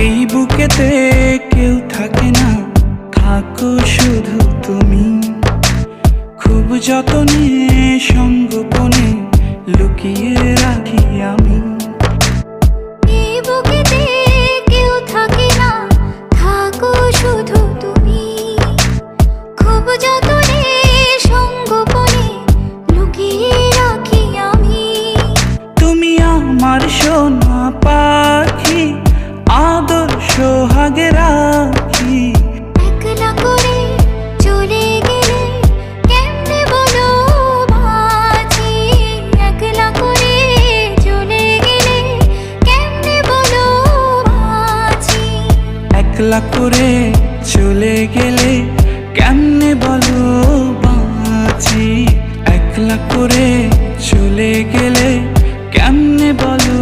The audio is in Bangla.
এই বুকেতে কেউ থাকে না, থাকো শুধু তুমি। খুব যতনে সঙ্গোপনে লুকিয়ে রাখি আমি। এই বুকেতে কেউ থাকে না, থাকো শুধু তুমি। খুব যতনে সঙ্গোপনে লুকিয়ে রাখি আমি। তুমি আমার সোনা পাখি, আদর সোহাগে রাখি। একলা করে চলে গেলে কেমনে বলো বাঁচি। একলা করে চলে গেলে কেমনে বলো বাঁচি। একলা করে চলে গেলে কেমনে বলো বাঁচি। একলা করে চলে গেলে কেমনে বলো